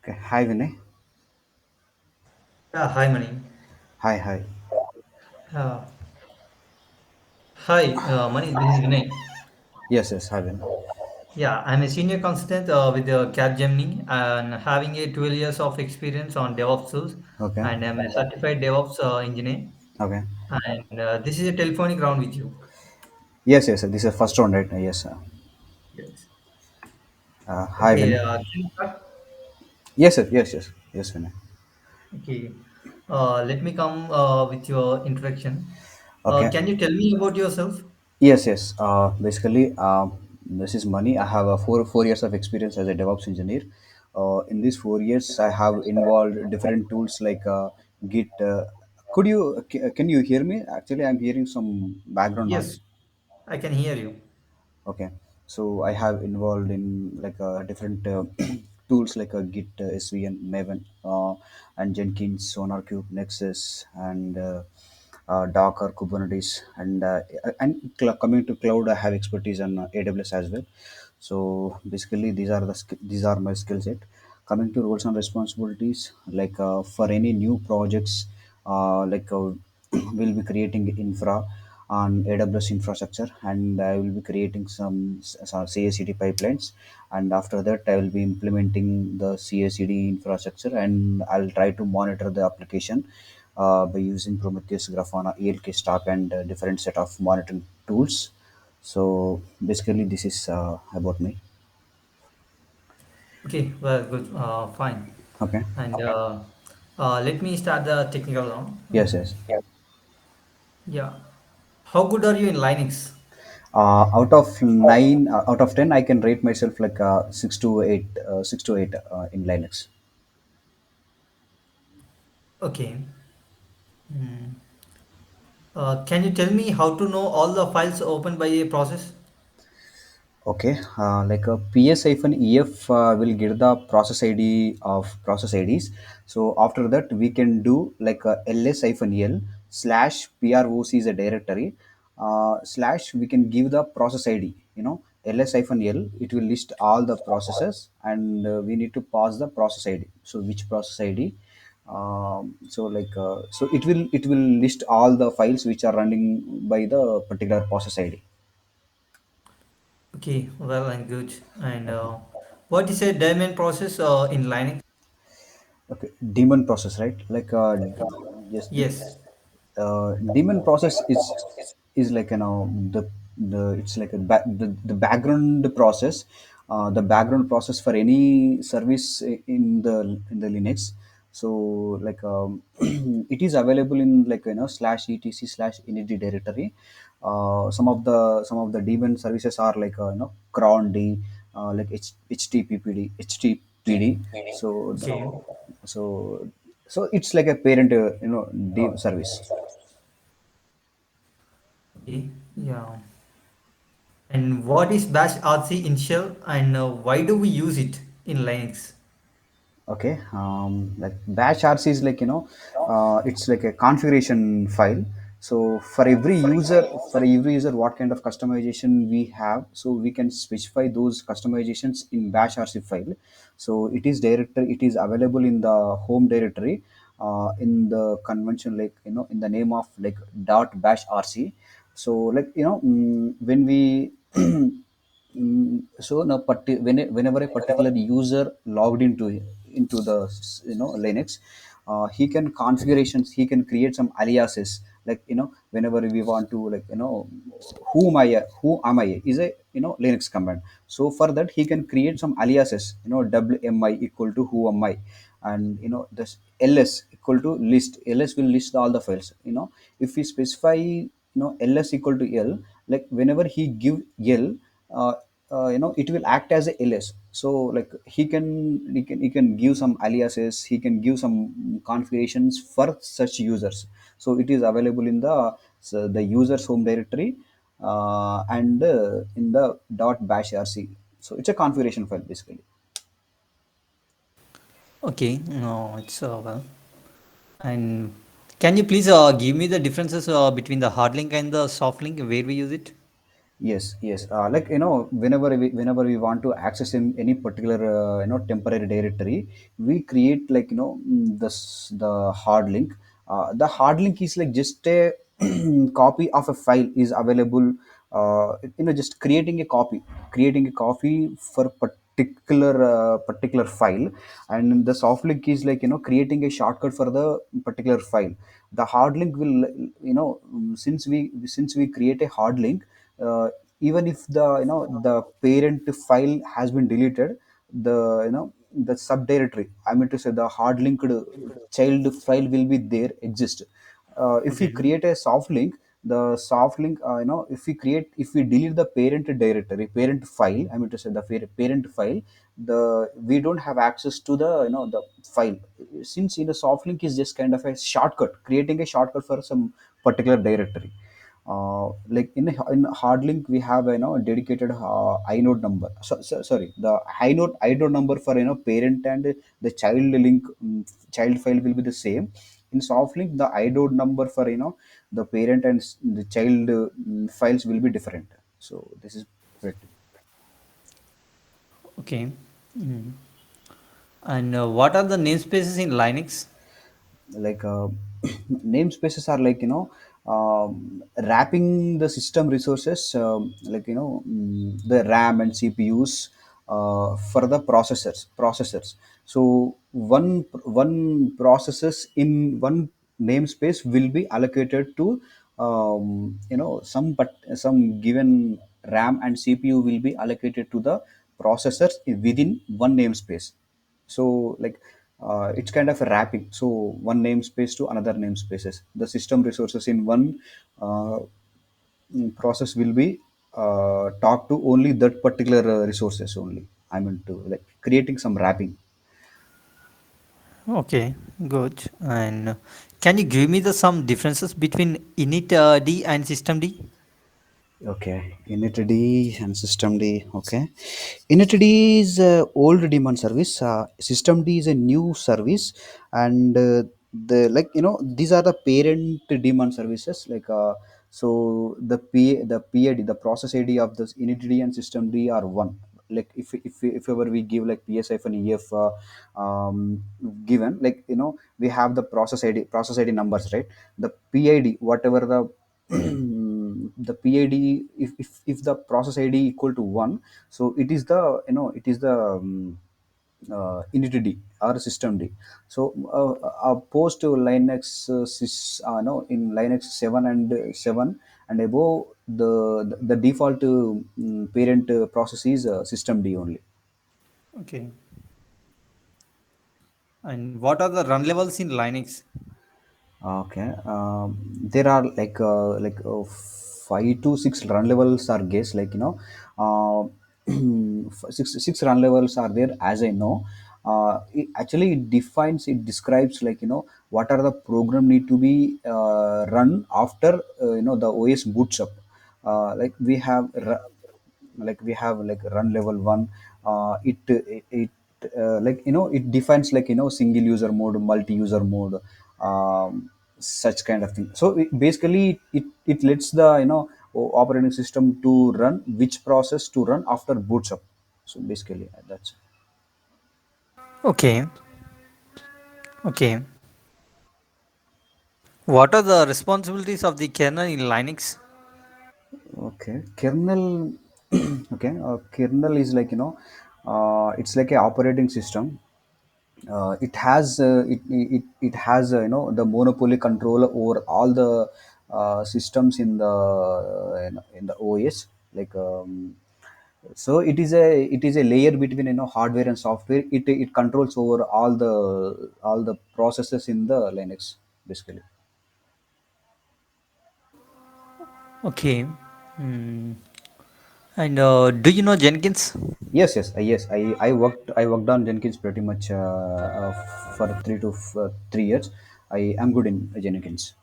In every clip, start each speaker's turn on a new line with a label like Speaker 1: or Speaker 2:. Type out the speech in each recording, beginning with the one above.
Speaker 1: Okay. Hi, Vinay.
Speaker 2: Yeah, hi Mani.
Speaker 1: Hi, hi.
Speaker 2: Uh, Mani, this is Vinay.
Speaker 1: Yes, yes, hi, Vinay.
Speaker 2: Yeah, I'm a senior consultant with Capgemini and having a 12 years of experience on DevOps tools,
Speaker 1: Okay.
Speaker 2: and I'm a certified DevOps engineer.
Speaker 1: Okay.
Speaker 2: And this is a telephonic round with you.
Speaker 1: Yes, yes, this is first round, right? Yes, sir.
Speaker 2: Yes.
Speaker 1: Hi,
Speaker 2: Okay,
Speaker 1: Vinay.
Speaker 2: can you start?
Speaker 1: Yes, sir. Yes, yes, yes, Vinay.
Speaker 2: Okay. Let me come with your introduction.
Speaker 1: Okay.
Speaker 2: Can you tell me about yourself?
Speaker 1: Yes, yes. Basically, this is Money. I have a four years of experience as a DevOps engineer. In these 4 years, I have involved different tools like Git. Can you hear me? Actually, I'm hearing some background
Speaker 2: Yes,
Speaker 1: noise.
Speaker 2: I can hear you.
Speaker 1: Okay, so I have involved in like different tools like Git, SVN, Maven, and Jenkins, SonarQube, Nexus, and Docker, Kubernetes, coming to cloud, I have expertise on AWS as well. So basically, these are my skill set. Coming to roles and responsibilities, like for any new projects, we'll be creating infra on AWS infrastructure, and I will be creating some CI/CD pipelines. And after that, I will be implementing the CI/CD infrastructure, and I'll try to monitor the application by using Prometheus, Grafana, ELK Stack, and different set of monitoring tools. So basically, this is about me.
Speaker 2: Okay, well, good, fine.
Speaker 1: Okay.
Speaker 2: And let me start the technical round.
Speaker 1: Yes, yes.
Speaker 2: Yeah. How good are you in Linux?
Speaker 1: Out of 10, I can rate myself like 6 to 8, 6 to 8 in Linux.
Speaker 2: Okay. Hmm. Can you tell me how to know all the files opened by a process?
Speaker 1: Okay, like a PS-EF will get the process ID of process IDs. So after that, we can do like a ls-l slash proc is a directory slash we can give the process ID. ls-l it will list all the processes, and we need to pass the process ID. So which process ID? So it will list all the files which are running by the particular process ID.
Speaker 2: Okay, well and good. And
Speaker 1: Okay.
Speaker 2: what is a daemon process in Linux?
Speaker 1: Okay, daemon process, right? Like yes,
Speaker 2: Yes.
Speaker 1: daemon process is like the it's like the background process, the background process for any service in the Linux. So like it is available in like slash etc slash init directory. Some of the daemon services are like cron d, like httpd httpd. So the,
Speaker 2: Okay.
Speaker 1: so so it's like a parent service.
Speaker 2: Okay. Yeah. And what is bash rc initial and why do we use it in Linux?
Speaker 1: Okay, like bash rc is like it's like a configuration file. So for every user what kind of customization we have, so we can specify those customizations in bash rc file. So it is available in the home directory, in the convention, like in the name of like dot bash rc. So like when we so now whenever a particular user logged into the Linux, he can configurations, he can create some aliases, like whenever we want to, like who am I is a Linux command. So for that he can create some aliases, wmi equal to who am I, and this ls equal to list. Ls will list all the files. If we specify ls equal to l, like whenever he give l, uh, it will act as a ls. So like he can give some aliases, he can give some configurations for such users. So it is available in the user's home directory, and in the dot bash rc. So it's a configuration file basically.
Speaker 2: Okay. No, it's well. And can you please give me the differences between the hard link and the soft link where we use it?
Speaker 1: Yes, yes. Like whenever we want to access in any particular temporary directory, we create like the hard link. The hard link is like just a copy of a file is available. Just creating a copy for particular file, and the soft link is like creating a shortcut for the particular file. The hard link will since we create a hard link, uh, even if the parent file has been deleted, the the subdirectory, I mean to say the hard linked child file will be there exist. If we
Speaker 2: Okay.
Speaker 1: create a soft link, the soft link, if we delete the parent file, I mean to say the parent file, the we don't have access to the file, since the soft link is just kind of a shortcut, creating a shortcut for some particular directory. Like in hard link we have dedicated inode number, sorry, the inode number for parent and the child link, child file will be the same. In soft link the inode number for the parent and the child files will be different. So this is correct.
Speaker 2: Okay. Mm. And what are the namespaces in Linux?
Speaker 1: Like namespaces are like wrapping the system resources, like the RAM and CPUs for the processors. So one processes in one namespace will be allocated to some given RAM and CPU will be allocated to the processors within one namespace. So like it's kind of a wrapping, so one namespace to another namespaces, the system resources in one uh, process will be talk to only that particular resources only, I mean to like creating some wrapping.
Speaker 2: Okay, good. And can you give me the some differences between init D and system D?
Speaker 1: Okay, initd and systemd. Okay, initd is old daemon service. Systemd is a new service, and the like these are the parent daemon services. Like so the PID, the process ID of this initd and systemd are one. Like if ever we give like ps-ef given, like we have the process ID numbers, right? The PID, whatever the the PID, if the process ID equal to one, so it is the init or system D. So post to Linux no, in Linux 7 and 7 and above, the default parent process is system D only.
Speaker 2: Okay. And what are the run levels in Linux?
Speaker 1: Okay. There are five to six run levels are guess, like uh, six run levels are there as I know. It defines, it describes like what are the program need to be run after the OS boots up. Like we have like run level one. It like it defines like single user mode, multi user mode, such kind of thing. So basically it lets the operating system to run which process to run after boots up. So basically that's
Speaker 2: Okay. Okay. What are the responsibilities of the kernel in Linux?
Speaker 1: okay. Kernel. Okay, kernel is like it's like a operating system. It has the monopoly control over all the systems in the in the OS, like so it is a layer between hardware and software. It controls over all the processes in the Linux, basically.
Speaker 2: Okay. Hmm. And do you know Jenkins?
Speaker 1: Yes, I worked on Jenkins pretty much for 3 years. I am good in Jenkins.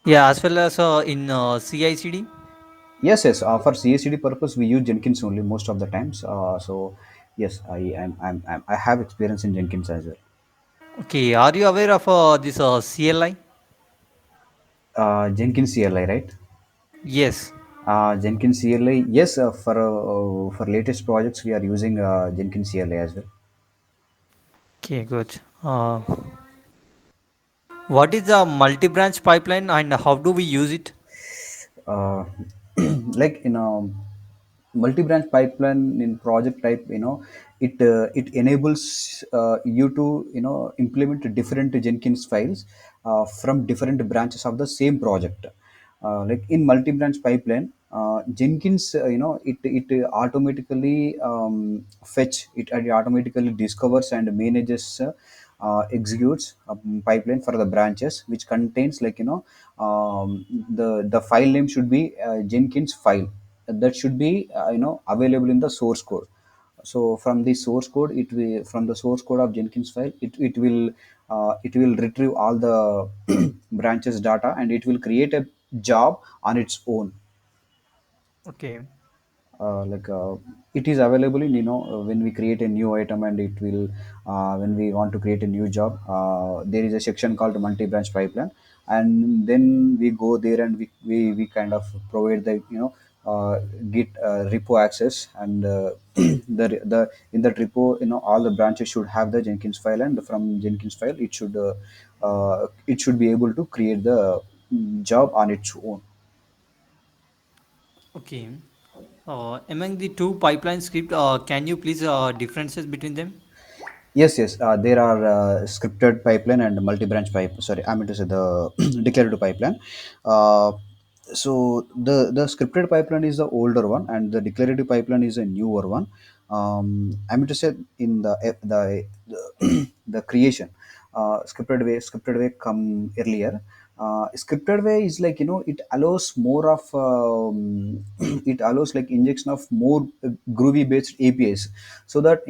Speaker 2: Yeah, as well as in CI/CD.
Speaker 1: Yes. For CACD purpose, we use Jenkins only most of the times. So, yes, I have experience in Jenkins as well.
Speaker 2: Okay, are you aware of this CLI?
Speaker 1: Jenkins CLI, right?
Speaker 2: Yes.
Speaker 1: Jenkins CLI, yes, for latest projects we are using Jenkins CLI as well.
Speaker 2: Okay, good. What is the multi-branch pipeline and how do we use it?
Speaker 1: uh, like in a multi-branch pipeline in project type, it enables you to implement different Jenkins files from different branches of the same project. Like in multi-branch pipeline, Jenkins, it automatically it automatically discovers and manages, executes a pipeline for the branches which contains, the file name should be Jenkins file that should be available in the source code. So from the source code, it will from the source code of Jenkins file, it will retrieve all the branches data, and it will create a job on its own.
Speaker 2: Okay.
Speaker 1: Like it is available in, when we create a new item, and it will when we want to create a new job, there is a section called multi-branch pipeline, and then we go there, and we kind of provide the, git repo access, and the in that repo, all the branches should have the Jenkins file, and from Jenkins file it should be able to create the job on its own.
Speaker 2: Okay. Among the two pipeline script, can you please differences between them?
Speaker 1: Yes, yes. There are scripted pipeline and multi-branch pipe. Sorry, I mean to say the declarative pipeline. Uh, so the scripted pipeline is the older one, and the declarative pipeline is a newer one. I mean to say in the creation, scripted way come earlier. Scripted way is like, it allows more of it allows like injection of more Groovy based APIs, so that,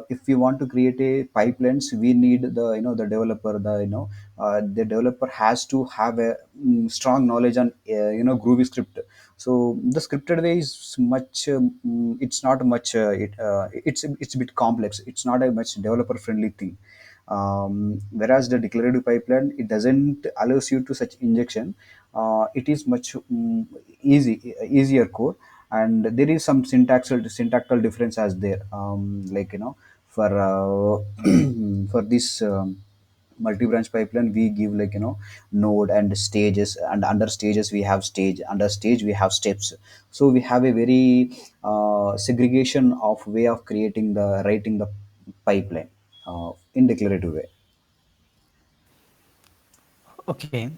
Speaker 1: if we want to create a pipelines, we need the, the developer, the developer has to have a strong knowledge on Groovy script. So the scripted way is much, it's not much, it's a bit complex, it's not a much developer friendly thing. Whereas the declarative pipeline, it doesn't allows you to such injection. It is much easier code, and there is some syntactical difference as there, for for this multi-branch pipeline, we give, node and stages, and under stages we have stage, under stage we have steps. So we have a very segregation of way of creating the writing the pipeline in declarative way.
Speaker 2: Okay.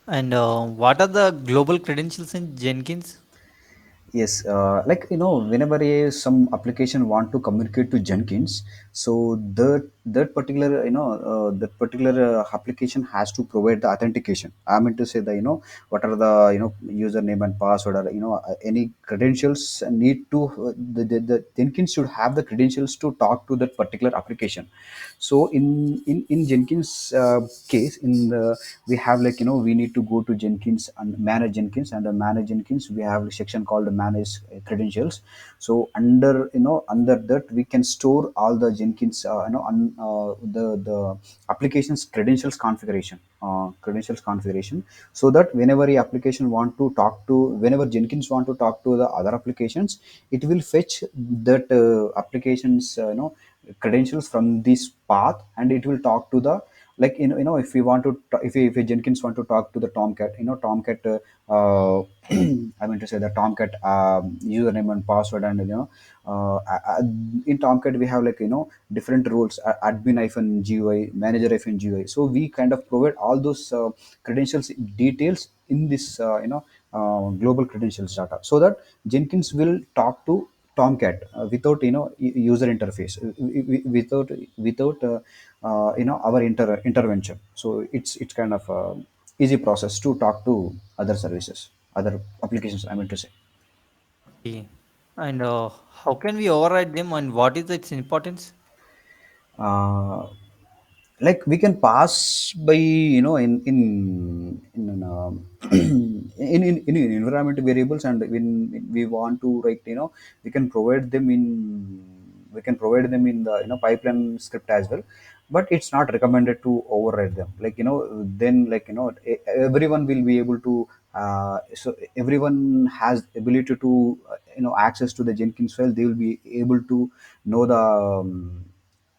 Speaker 2: And what are the global credentials in Jenkins?
Speaker 1: Yes, whenever some application want to communicate to Jenkins, so that particular, that particular application has to provide the authentication. I mean to say the, what are the, username and password, or any credentials need to, the Jenkins should have the credentials to talk to that particular application. So in Jenkins case, we have, we need to go to Jenkins and manage Jenkins, and manage Jenkins we have a section called manage credentials. So under that we can store all the Jenkins, the application's credentials configuration, so that whenever a application want to talk to whenever Jenkins want to talk to the other applications, it will fetch that applications, credentials from this path, and it will talk to the, if we want to if a Jenkins want to talk to the Tomcat, Tomcat, I mean to say the Tomcat username and password, and in Tomcat we have, different roles, admin GUI, manager GUI. So we kind of provide all those credentials details in this, global credentials data, so that Jenkins will talk to Tomcat without, user interface, without our intervention. So it's kind of easy process to talk to other services, other applications, I mean to say.
Speaker 2: Okay. And how can we override them and what is its importance?
Speaker 1: uh, like we can pass by, in environment variables, and when we want to, we can provide them in the, pipeline script as well, but it's not recommended to override them, then, everyone will be able to So everyone has ability to access to the Jenkins file. They will be able to know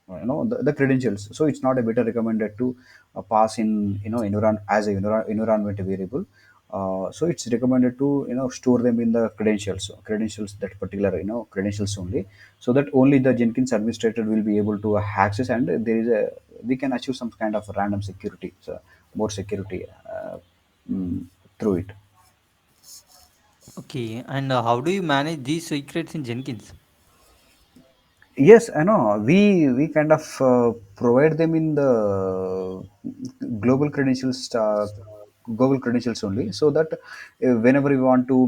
Speaker 1: the credentials. So it's not a better recommended to pass in as a environment variable. So it's recommended to store them in the credentials, that particular credentials only, so that only the Jenkins administrator will be able to access, and there is a we can achieve some kind of random security, so more security mm, through it.
Speaker 2: Okay, and how do you manage these secrets in Jenkins?
Speaker 1: Yes, I know. We kind of provide them in the global credentials only, so that whenever we want to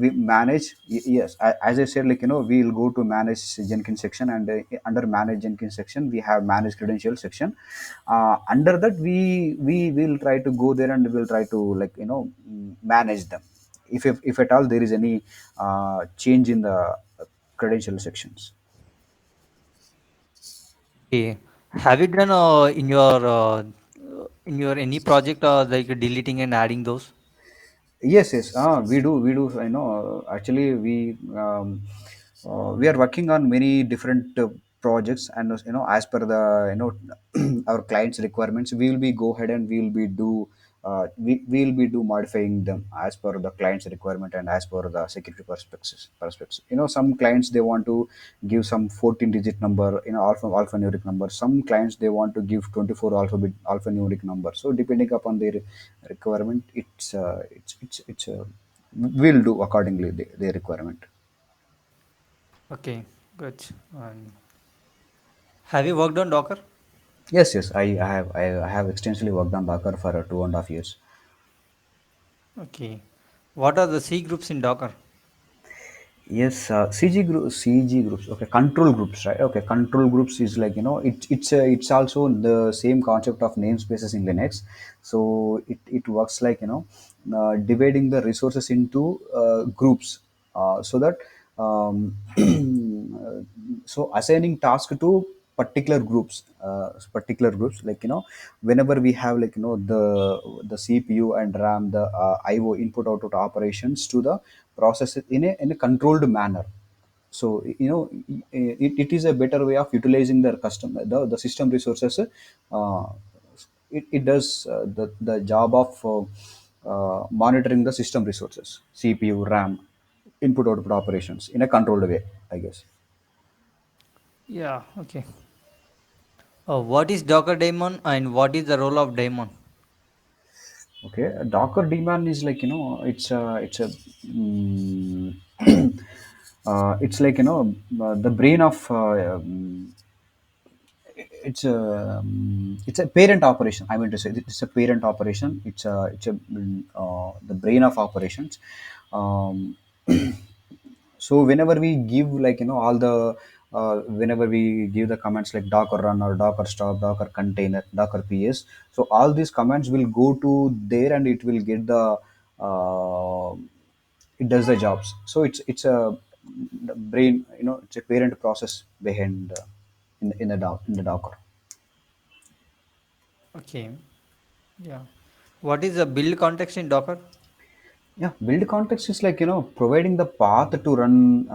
Speaker 1: we manage. Yes, as I said, like we'll go to manage Jenkins section, and under manage Jenkins section, we have manage credentials section. Under that, we will try to go there, and we'll try to manage them. If at all there is any change in the credential sections.
Speaker 2: Okay, have you done in your any project like deleting and adding those?
Speaker 1: Yes, yes. We do. I know. Actually, we are working on many different projects, and as per the our clients' requirements, we will be go ahead and we will be do modifying them as per the client's requirement and as per the security perspectives. Some clients they want to give some 14-digit number, alphanumeric number. Some clients they want to give 24 alphanumeric number. So depending upon their requirement, it's will do accordingly the requirement.
Speaker 2: Okay, good. And have you worked on Docker?
Speaker 1: Yes, yes, I have extensively worked on Docker for 2.5 years.
Speaker 2: Okay, what are the C groups in Docker?
Speaker 1: Yes, CG groups. Okay, control groups, right? Okay, control groups is like it's also the same concept of namespaces in Linux. So it works like dividing the resources into groups, so that um, so assigning task to particular groups, like whenever we have like the CPU and RAM, the IO input output operations to the process it in a controlled manner. So it is a better way of utilizing the system resources. uh, it does the job of monitoring the system resources, CPU, RAM, input output operations in a controlled way, I guess.
Speaker 2: Yeah, okay. What is Docker daemon and what is the role of daemon?
Speaker 1: Okay, a Docker daemon is like it's a it's like the brain of it's a parent operation. I mean to say it's a parent operation. The brain of operations. Um, so whenever we give like all the whenever we give the commands like docker run or docker stop, docker container, docker ps, so all these commands will go to there, and it will get the uh, it does the jobs. So it's a brain, it's a parent process behind in the docker.
Speaker 2: Okay, yeah. What is the build context in Docker?
Speaker 1: Yeah, build context is like providing the path to run,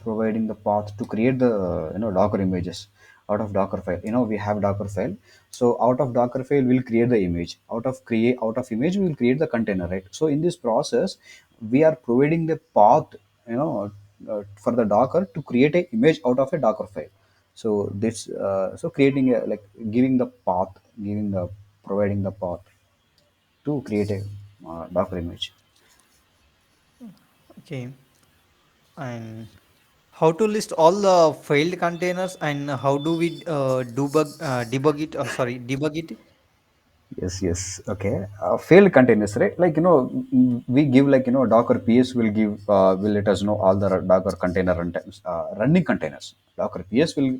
Speaker 1: providing the path to create the Docker images out of Docker file. We have Docker file, so out of Docker file we'll create the image. Out of image we will create the container, right? So in this process we are providing the path, for the Docker to create a image out of a Docker file. So this so creating a like giving the path, giving the providing the path to create a Docker image.
Speaker 2: Okay, and how to list all the failed containers and how do we debug it? Debug it.
Speaker 1: Yes, yes. Okay. Failed containers, right? Like we give like Docker PS will give will let us know all the Docker container runtimes, running containers. Docker PS will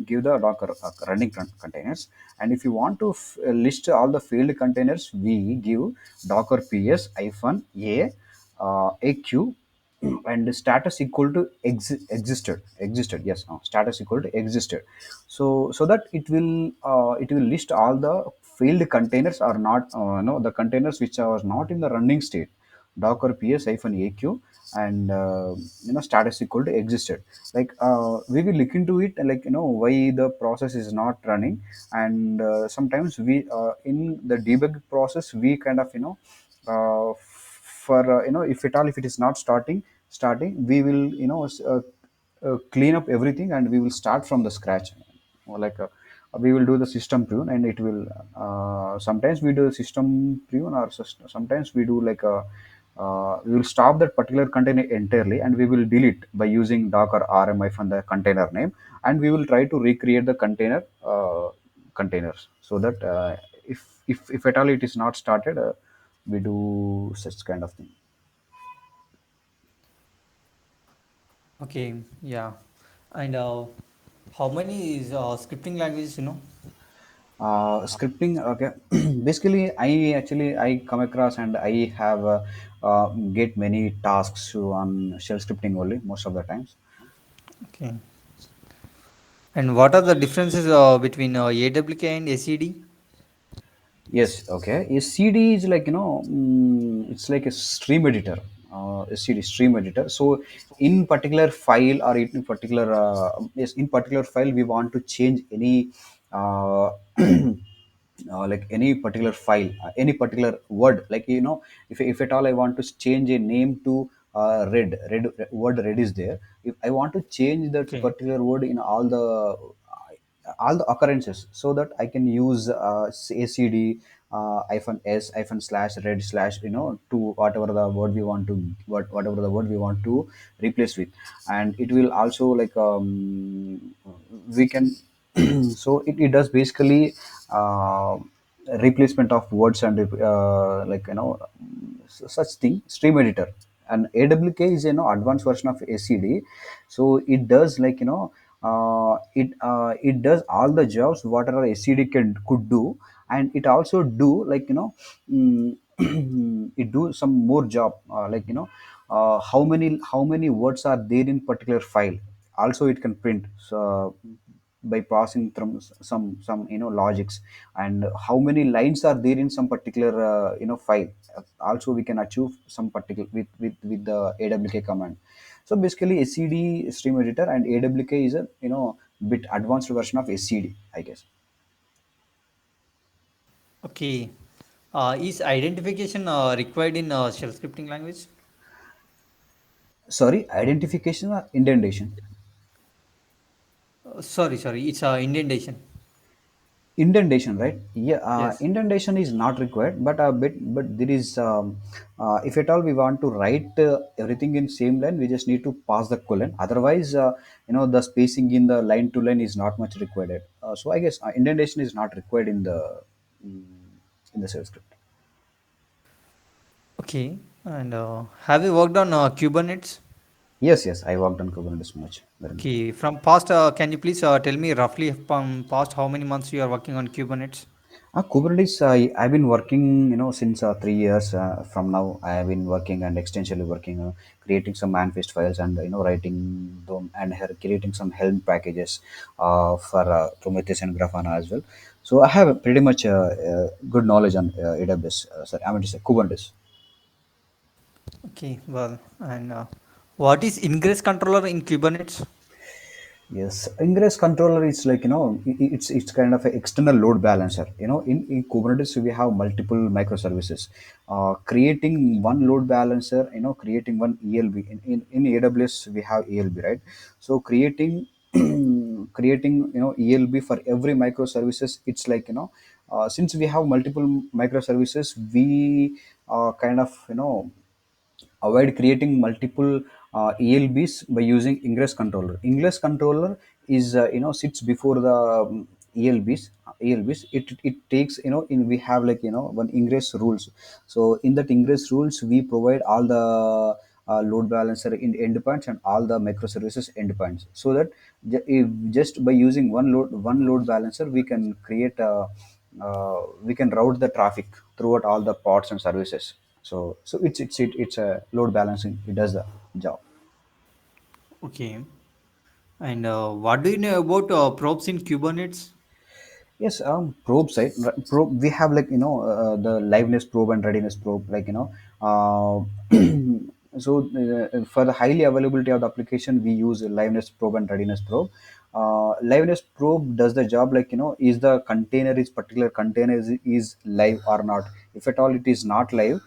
Speaker 1: give the Docker running containers, and if you want to list all the failed containers, we give Docker PS hyphen a AQ and status equal to existed. Yes, no, status equal to existed. So that it will list all the failed containers are not no the containers which are not in the running state, docker ps-aq and status equal to existed. Like we will look into it, like why the process is not running. And sometimes we in the debug process we kind of for if at all if it is not starting, we will clean up everything and we will start from the scratch. Or like we will do the system prune, and it will sometimes we do system prune, or sometimes we do like a we will stop that particular container entirely and we will delete by using docker rmi from the container name, and we will try to recreate the containers, so that if at all it is not started, we do such kind of thing.
Speaker 2: Okay, yeah. And how many is scripting languages, you know?
Speaker 1: Scripting, okay. Basically I come across and I have get many tasks on shell scripting only most of the times.
Speaker 2: Okay. And what are the differences between AWK and ACD?
Speaker 1: Yes, okay. A CD is like it's like a stream editor, a CD stream editor. So in particular file, or in particular yes, in particular file we want to change any uh, like any particular file, any particular word. Like if at all I want to change a name to red word red is there. If I want to change that
Speaker 2: Okay.
Speaker 1: particular word in all the occurrences, so that I can use acd hyphen s hyphen slash red slash to whatever the word we want to whatever the word we want to replace with. And it will also like we can so it does basically replacement of words and like such thing stream editor. And awk is advanced version of acd. So it does like it does all the jobs whatever acd can could do. And it also do like mm, it do some more job, like how many words are there in particular file. Also it can print, so by passing through some logics. And how many lines are there in some particular file. Also we can achieve some particular with the awk command. So basically scd stream editor and awk is a bit advanced version of scd, I guess.
Speaker 2: Okay. Is identification required in shell scripting language?
Speaker 1: Sorry, identification or indentation?
Speaker 2: Sorry, it's indentation.
Speaker 1: Indentation, right? Yeah,
Speaker 2: Yes.
Speaker 1: indentation is not required, but a bit, but there is if at all we want to write everything in same line, we just need to pass the colon. Otherwise the spacing in the line to line is not much required. So I guess indentation is not required mm, in the shell script.
Speaker 2: Okay. And have you worked on Kubernetes?
Speaker 1: Yes, I worked on kubernetes much, very much.
Speaker 2: Okay. From past, can you please tell me roughly from past how many months you are working on Kubernetes?
Speaker 1: Kubernetes, I've been working, since 3 years from now. I have been working and extensively working, creating some manifest files and writing them and creating some Helm packages for Prometheus and Grafana as well. So I have pretty much good knowledge on AWS. Sorry, I mean to say Kubernetes.
Speaker 2: Okay. Well, and what is ingress controller in Kubernetes?
Speaker 1: Yes, ingress controller is like it's kind of an external load balancer. In Kubernetes we have multiple microservices. Creating one load balancer, creating one ELB. In AWS we have ELB, right? So creating creating ELB for every microservices. It's like since we have multiple microservices, we kind of avoid creating multiple ELBs by using ingress controller. Ingress controller is sits before the ELBs. ELBs it takes in we have like one ingress rules. So in that ingress rules we provide all the load balancer in endpoints and all the microservices endpoints, so that if just by using one load balancer we can create we can route the traffic throughout all the pods and services. So it's a load balancing. It does the job.
Speaker 2: Okay. And what do you know about probes in Kubernetes?
Speaker 1: Yes, probe side. Probe. We have like the liveness probe and readiness probe. Like for the highly availability of the application, we use a liveness probe and readiness probe. Liveness probe does the job like is the container is particular container is live or not. If at all it is not live,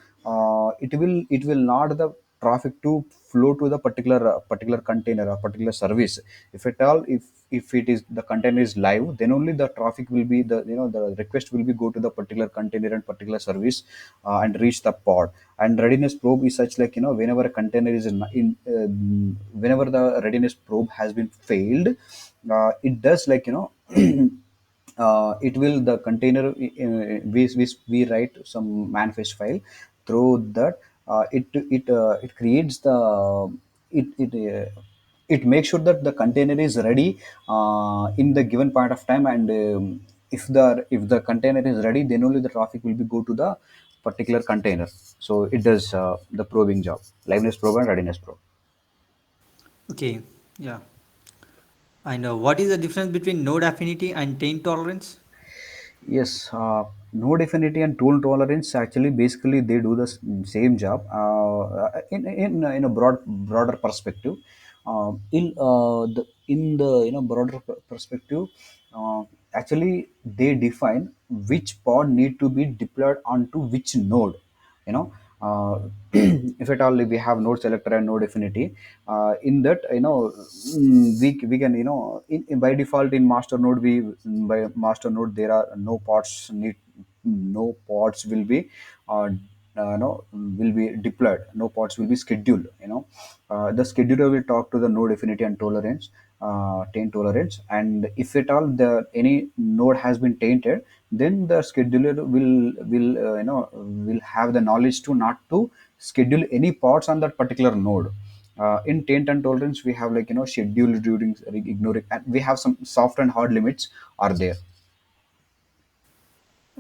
Speaker 1: it will not the traffic to flow to the particular container or particular service. If at all, if it is the container is live, then only the traffic will be the request will be go to the particular container and particular service, and reach the pod. And readiness probe is such like whenever a container is whenever the readiness probe has been failed, it does like it will the container, we write some manifest file through that. It creates the it it it makes sure that the container is ready in the given point of time. And if the container is ready, then only the traffic will be go to the particular container. So it does the probing job, liveness probe and readiness probe.
Speaker 2: Okay, yeah. And what is the difference between node affinity and taint tolerance?
Speaker 1: Yes, node affinity and tool tolerance actually basically they do the same job in a broader perspective. In the broader perspective, uh, actually they define which pod need to be deployed onto which node. You know, if at all we have node selector and node affinity, in that we can by default in master node, we by master node there are no pods will be uh, will be deployed, no pods will be scheduled. The scheduler will talk to the node affinity and tolerance, taint tolerance. And if at all the any node has been tainted, then the scheduler will have the knowledge to not to schedule any pods on that particular node. In taint and tolerance, we have like schedule during ignoring, and we have some soft and hard limits are there.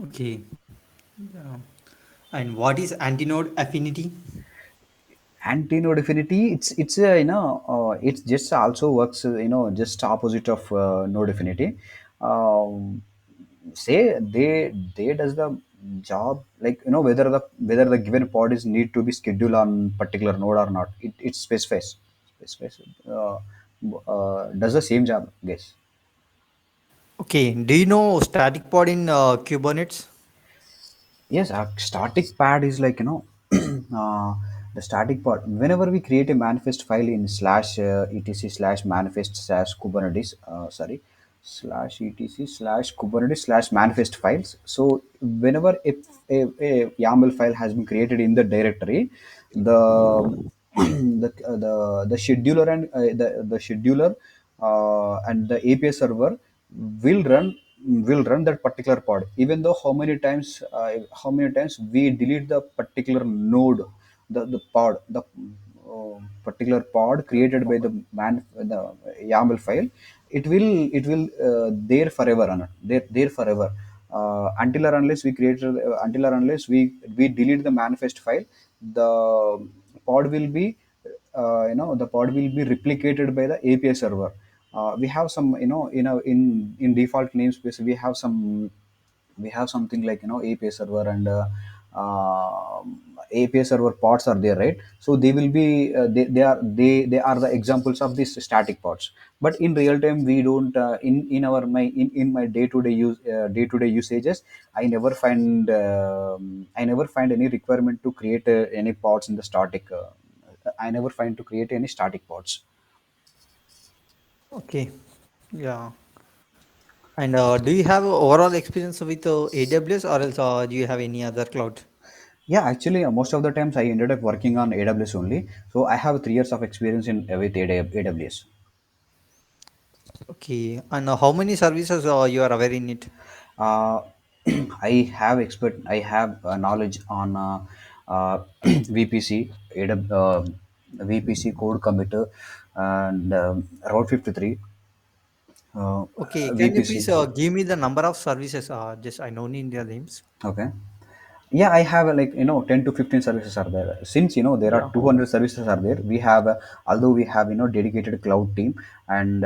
Speaker 2: Okay. Yeah. And what is antinode affinity?
Speaker 1: Anti-node affinity, it's it just also works just opposite of node affinity. um, Say they does the job like whether the given pod is need to be scheduled on particular node or not. It specifies does the same job, guess.
Speaker 2: Okay. Do you know static pod in Kubernetes?
Speaker 1: Yes, a static pad is like uh, the static part. Whenever we create a manifest file in slash etc slash manifest slash Kubernetes, slash etc slash Kubernetes slash manifest files. So whenever a YAML file has been created in the directory, the the scheduler and the scheduler and the API server will run that particular pod, even though how many times we delete the particular node, the pod, the particular pod created by the YAML file. It will there forever, there forever, until or unless we created until or unless we delete the manifest file. The pod will be the pod will be replicated by the API server. We have some in default namespace we have something like API server and uh, API server pods are there, right? So they will be they are the examples of these static pods. But in real time we don't in my day to day usages, I never find any requirement to create any pods in the static. I never find to create any static pods.
Speaker 2: Okay. Yeah. And do you have overall experience with AWS, or else do you have any other cloud?
Speaker 1: Yeah, actually, most of the times I ended up working on AWS only. So I have 3 years of experience in with AWS.
Speaker 2: Okay. And how many services you are aware in it?
Speaker 1: Uh, I have knowledge on VPC, VPC code committer, and Route 53,
Speaker 2: Okay. Can you
Speaker 1: VPC.
Speaker 2: please give me the number of services? Just I know need their names.
Speaker 1: Okay. Yeah, I have like 10 to 15 services are there. Since there are
Speaker 2: Yeah.
Speaker 1: 200 services are there, we have although we have dedicated cloud team, and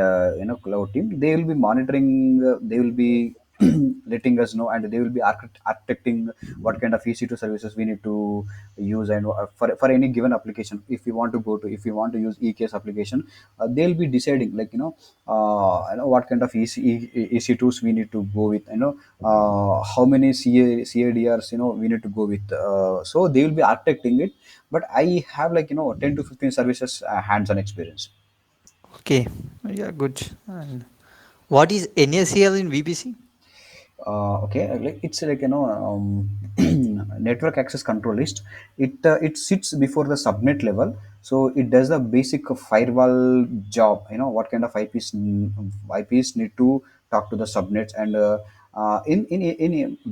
Speaker 1: cloud team, they will be monitoring, they will be letting us know, and they will be architecting what kind of EC2 services we need to use, and for any given application, if we want to go to, if we want to use EKS application, they'll be deciding, like, what kind of EC2s we need to go with, how many CADRs, we need to go with. So they will be architecting it, but I have, like, 10 to 15 services hands-on experience.
Speaker 2: Okay, yeah, good. And what is NACL in VPC?
Speaker 1: Okay, like, it's like, network access control list. It sits before the subnet level, so it does the basic firewall job. What kind of IPs need to talk to the subnets, and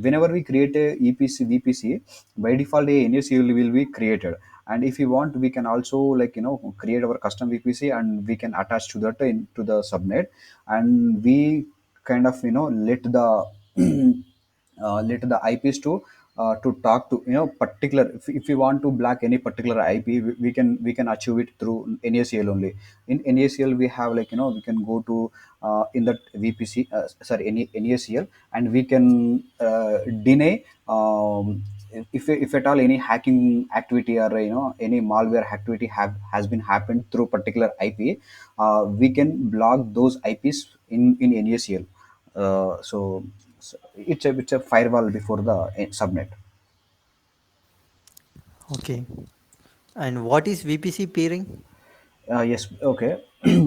Speaker 1: whenever we create a EPC VPC, by default a NACL will be created. And if we want, we can also, like, create our custom VPC, and we can attach to that into the subnet, and we kind of, let the let the IPs to talk to, particular, if we want to block any particular IP, we can achieve it through NACL only. In NACL we have, like, we can go to in that VPC, sorry, NACL, and we can deny, if at all any hacking activity, or any malware activity has been happened through particular IP, we can block those IPs in NACL. So it's a firewall before the subnet.
Speaker 2: Okay. And what is VPC peering?
Speaker 1: Yes, okay.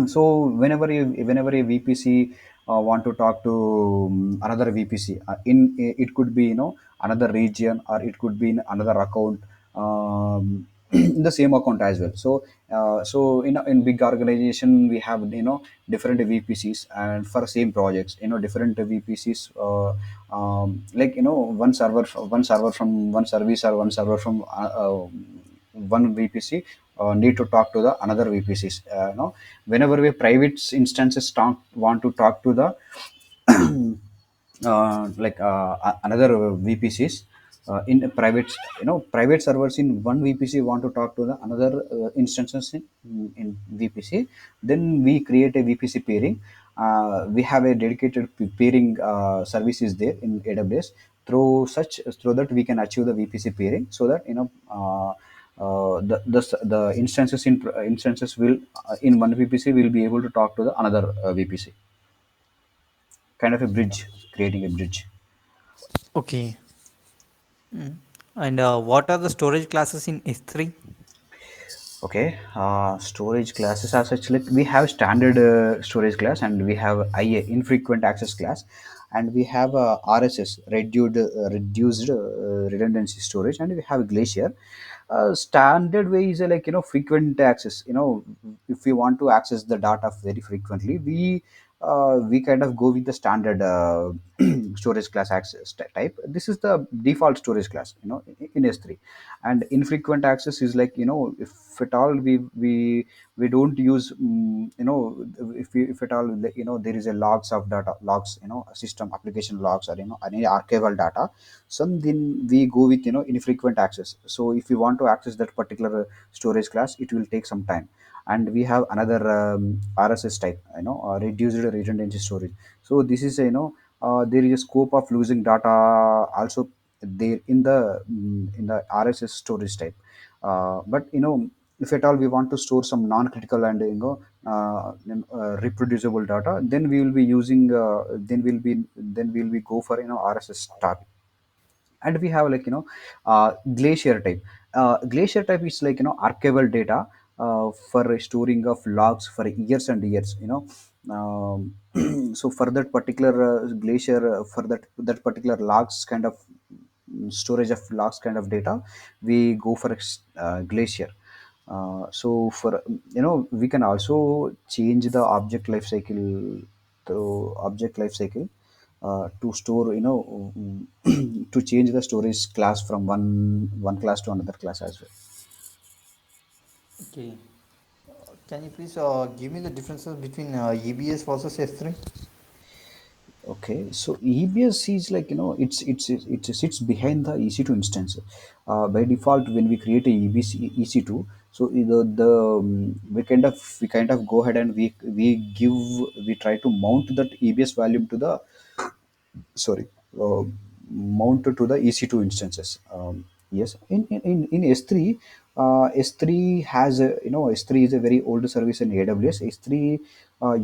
Speaker 1: So whenever a VPC want to talk to another VPC, it could be, another region, or it could be in another account, in the same account as well. So in big organization we have, different VPCs, and for same projects, different VPCs, like, one server from one service, or one server from one VPC need to talk to the another VPCs. Whenever we private instances want to talk to the another VPCs, in a private, private servers in one VPC want to talk to the another instances in VPC, then we create a VPC pairing. We have a dedicated pairing services there in AWS. Through that we can achieve the VPC pairing, so that, the instances will, in one VPC will be able to talk to the another VPC, kind of a bridge, creating a bridge.
Speaker 2: Okay. Mm. And what are the storage classes in S3?
Speaker 1: Okay, storage classes are such, like, we have standard storage class, and we have IA, infrequent access class, and we have RSS, reduced redundancy storage, and we have Glacier. Standard way is, like, frequent access. If we want to access the data very frequently, we kind of go with the standard storage class access type. This is the default storage class, in S3. And infrequent access is, like, if at all we don't use, if at all, like, there is a logs of data, logs, system application logs, or, any archival data, so then we go with, infrequent access. So if you want to access that particular storage class, it will take some time. And we have another RSS type, reduced redundancy storage. So this is a, there is a scope of losing data also there in the RSS storage type. But, if at all we want to store some non-critical and, reproducible data, then we will be using, then we'll be go for, RSS type. And we have, like, Glacier type. Glacier type is, like, archival data for storing of logs for years and years, so for that particular Glacier, for that particular logs kind of, storage of logs kind of data, we go for Glacier. So for, we can also change the object lifecycle, to object lifecycle, to store, to change the storage class from one class to another class as well.
Speaker 2: Okay. Can you please give me the differences between EBS versus S3?
Speaker 1: Okay, so EBS is, like, it sits behind the EC2 instance. By default, when we create a EBC EC2, so we kind of go ahead, and we try to mount that EBS value to the sorry, uh, mounted to the EC2 instances. Yes, in S3, S3 has a, S3 is a very old service in AWS. S3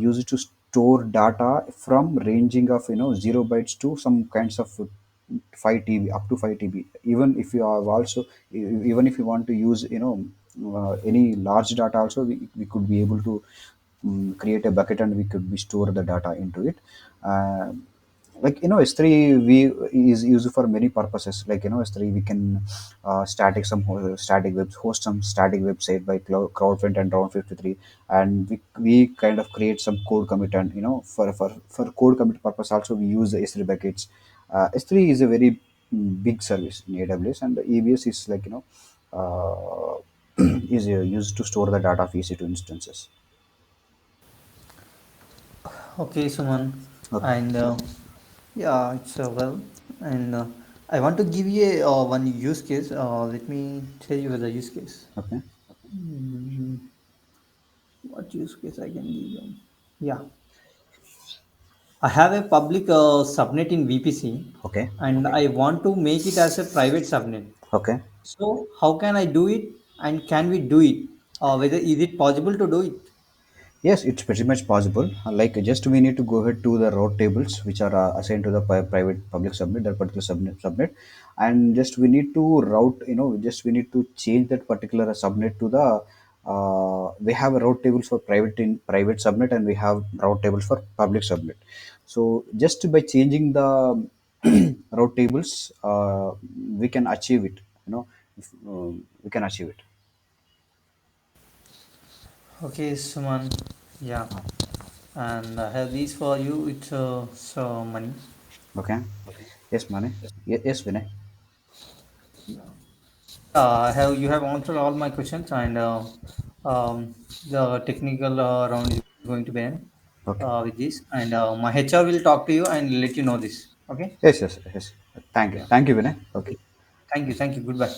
Speaker 1: used to store data from ranging of 0 bytes to some kinds of 5 TB, up to 5 TB. Even if you have also, even if you want to use any large data also, we could be able to create a bucket and we could be store the data into it. uh, like S3 we is used for many purposes. Like S3 we can static some static webs, host some static website by CrowdFront and Round 53, and we kind of create some code commit, and for code commit purpose also we use the S3 buckets. S3 is a very big service in AWS, and the EBS is like is used to store the data of EC2 instances.
Speaker 2: Okay, Suman.
Speaker 1: Okay.
Speaker 2: And yeah, it's well. And I want to give you one use case. Let me tell you the use case.
Speaker 1: Okay.
Speaker 2: Mm, what use case I can give you? Yeah, I have a public subnet in VPC,
Speaker 1: Okay.
Speaker 2: and I want to make it as a private subnet.
Speaker 1: Okay.
Speaker 2: So how can I do it, and can we do it? Whether is it possible to do it?
Speaker 1: Yes, it's pretty much possible. Like just we need to go ahead to the route tables which are assigned to the private public subnet, that particular subnet, and just we need to route. Just we need to change that particular subnet to the. We have a route tables for private subnet, and we have route tables for public subnet. So just by changing the route tables, we can achieve it. We can achieve it.
Speaker 2: Okay, Suman. Yeah, and I have these for you. It's so money.
Speaker 1: Okay. Yes, Mane. Yes, Vinay.
Speaker 2: I have you have answered all my questions, and the technical round is going to be end
Speaker 1: Okay.
Speaker 2: with this, and my HR will talk to you and let you know this. Okay.
Speaker 1: Yes, yes, yes. Thank you.
Speaker 2: Yeah.
Speaker 1: Thank you, Vinay. Okay.
Speaker 2: Okay. Thank you. Thank you. Goodbye.